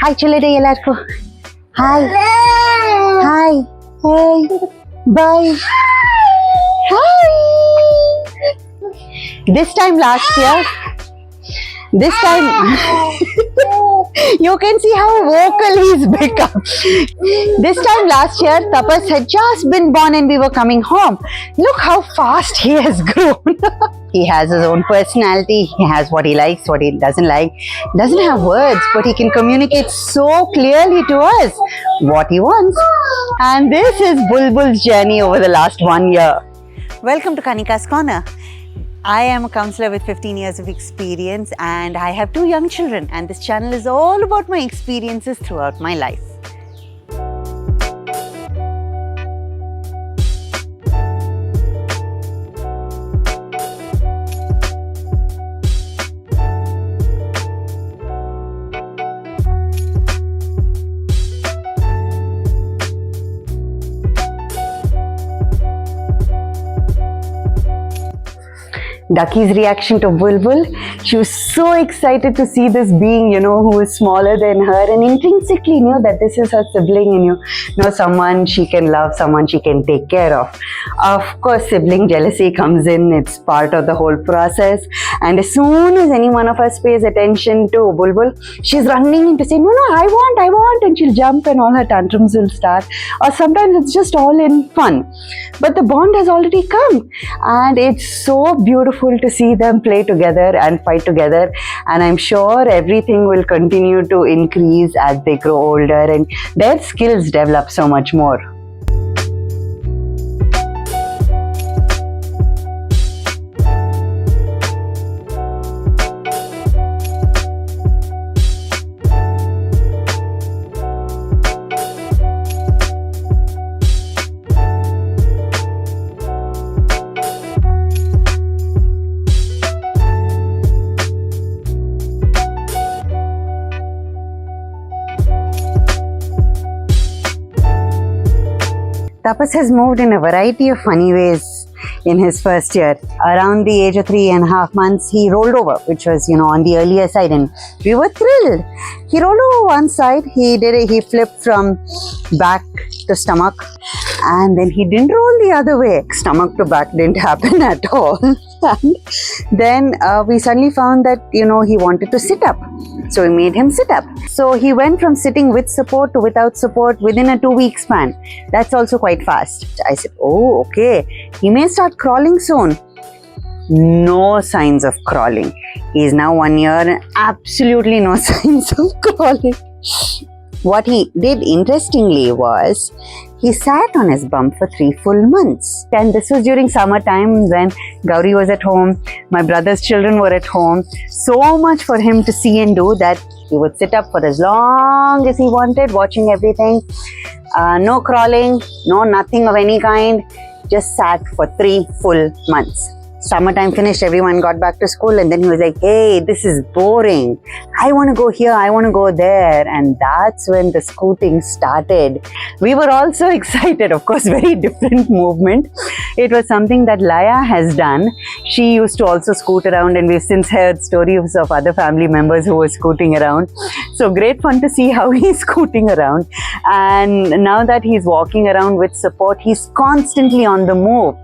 Hi ಚಲರೆ ಎಲ್ಲರಿಗೂ. Hi hi hi bye hi. This time last year, you can see how vocal he's become. This time last year, Tapas had just been born and we were coming home. Look how fast he has grown. He has his own personality. He has what he likes, what he doesn't like. Doesn't have words, but he can communicate so clearly to us what he wants. And this is Bulbul's journey over the last 1 year. Welcome to Kanika's Corner. I am a counselor with 15 years of experience and I have 2 young children, and this channel is all about my experiences throughout my life. Ducky's reaction to Bulbul, she was so excited to see this being, who is smaller than her, and intrinsically knew that this is her sibling and someone she can love, someone she can take care of. Of course, sibling jealousy comes in, it's part of the whole process, and as soon as any one of us pays attention to Bulbul, she's running in to say, no, I want, and she'll jump and all her tantrums will start, or sometimes it's just all in fun. But the bond has already come, and it's so beautiful to see them play together and fight together, and I'm sure everything will continue to increase as they grow older and their skills develop so much more. Tapas has moved in a variety of funny ways in his first year. Around the age of 3.5 months, he rolled over, which was, on the earlier side, and we were thrilled. He rolled over one side, he flipped from back to stomach, and then he didn't roll the other way. Stomach to back didn't happen at all. And then we suddenly found that, he wanted to sit up. So we made him sit up. So he went from sitting with support to without support within a 2-week span. That's also quite fast. I said, oh, okay. He may start crawling soon. No signs of crawling. He is now 1 year and absolutely no signs of crawling. What he did interestingly was he sat on his bum for 3 full months. And this was during summertime when Gauri was at home, my brother's children were at home. So much for him to see and do that he would sit up for as long as he wanted, watching everything. No crawling, no nothing of any kind, just sat for 3 full months. Summertime finished, everyone got back to school, and then he was like, hey, this is boring. I want to go here, I want to go there. And that's when the scooting started. We were all so excited. Of course, very different movement. It was something that Laya has done. She used to also scoot around, and we've since heard stories of other family members who were scooting around. So great fun to see how he's scooting around. And now that he's walking around with support, he's constantly on the move.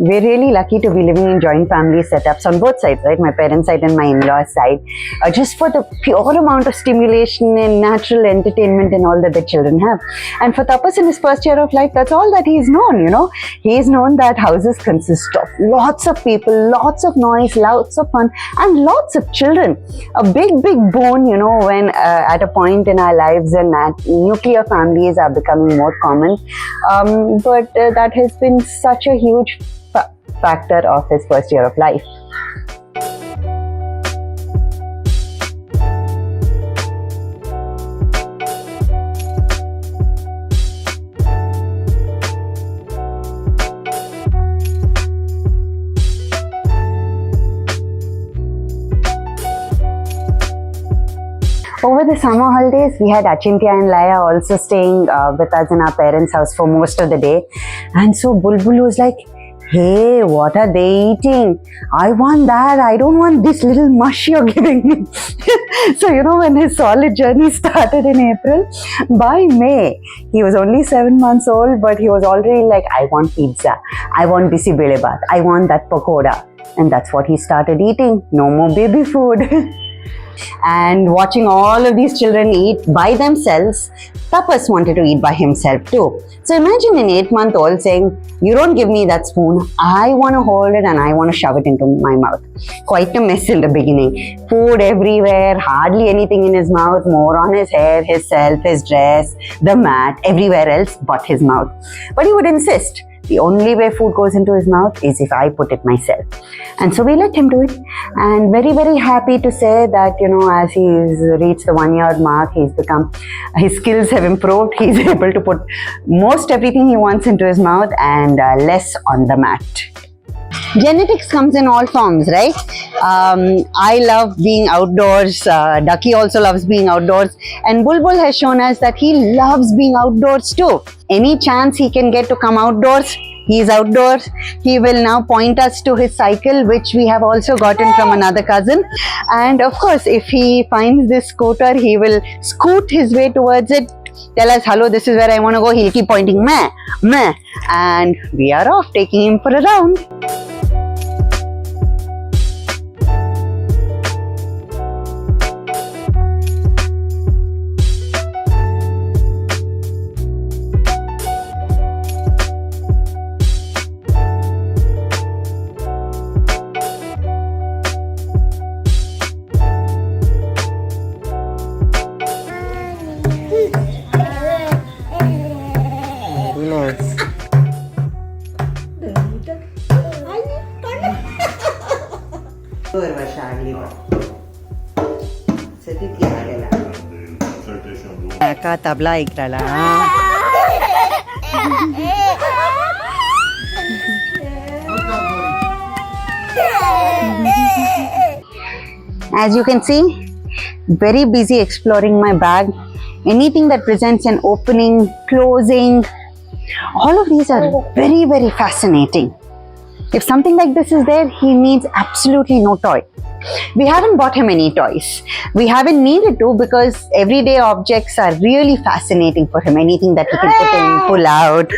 We're really lucky to be living in joint family setups on both sides, right? My parents' side and my in-laws' side. Just for the pure amount of stimulation and natural entertainment and all that the children have. And for Tapas in his first year of life, that's all that he's known, He's known that houses consist of lots of people, lots of noise, lots of fun, and lots of children. A big boon, when at a point in our lives and nuclear families are becoming more common. But that has been such a huge factor of his first year of life. Over the summer holidays, we had Achintya and Laya also staying with us in our parents' house for most of the day. And so Bulbul was like, hey, what are they eating? I want that. I don't want this little mush you're giving me. So, when his solid journey started in April, by May, he was only 7 months old, but he was already like, I want pizza. I want bisi bele baat. I want that pakoda. And that's what he started eating. No more baby food. And watching all of these children eat by themselves, Tapas wanted to eat by himself too. So imagine an 8-month-old saying, you don't give me that spoon, I want to hold it and I want to shove it into my mouth. Quite a mess in the beginning. Food everywhere, hardly anything in his mouth, more on his hair, his self, his dress, the mat, everywhere else but his mouth. But he would insist. The only way food goes into his mouth is if I put it myself. And so we let him do it. And very, very happy to say that, as he's reached the 1-year mark, his skills have improved. He's able to put most everything he wants into his mouth and less on the mat. Genetics comes in all forms, right? I love being outdoors. Ducky also loves being outdoors. And Bulbul has shown us that he loves being outdoors too. Any chance he can get to come outdoors, he's outdoors. He will now point us to his cycle, which we have also gotten from another cousin. And of course, if he finds this scooter, he will scoot his way towards it. Tell us, hello, this is where I want to go. He'll keep pointing, meh, meh. And we are off, taking him for a round. Tabla ಇಕ್ರಲ್ಲ As you can see, very busy exploring my bag. Anything that presents an opening, closing, all of these are very, very fascinating. If something like this is there, he needs absolutely no toy. We haven't bought him any toys. We haven't needed to because everyday objects are really fascinating for him. Anything that he can put in, pull out.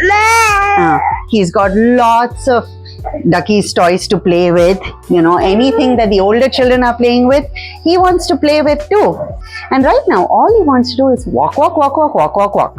He's got lots of Ducky's toys to play with. Anything that the older children are playing with, he wants to play with too. And right now, all he wants to do is walk, walk, walk, walk, walk, walk, walk.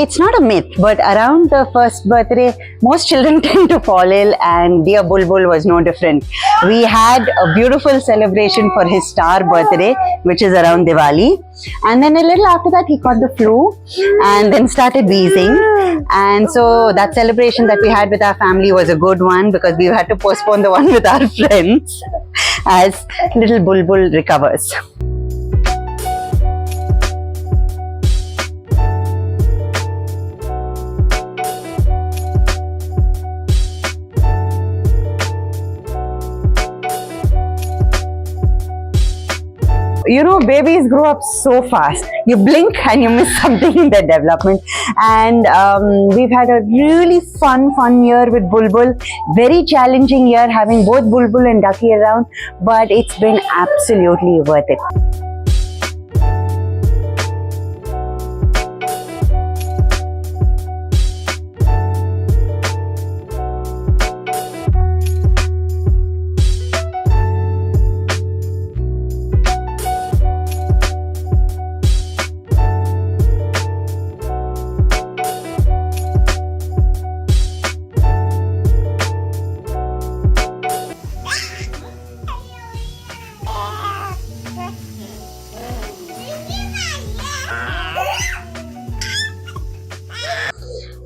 It's not a myth, but around the first birthday, most children tend to fall ill, and dear Bulbul was no different. We had a beautiful celebration for his star birthday, which is around Diwali. And then a little after that, he caught the flu and then started wheezing. And so that celebration that we had with our family was a good one because we had to postpone the one with our friends as little Bulbul recovers. Babies grow up so fast. You blink and you miss something in their development. And we've had a really fun year with Bulbul. Very challenging year having both Bulbul and Ducky around, but it's been absolutely worth it.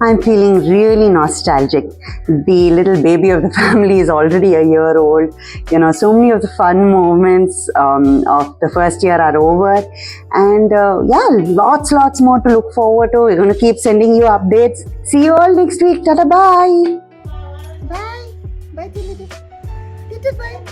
I'm feeling really nostalgic. The little baby of the family is already a year old. You know, so many of the fun moments of the first year are over. And lots more to look forward to. We're going to keep sending you updates. See you all next week. Tata, bye. Bye. Bye, Tilly. Bye.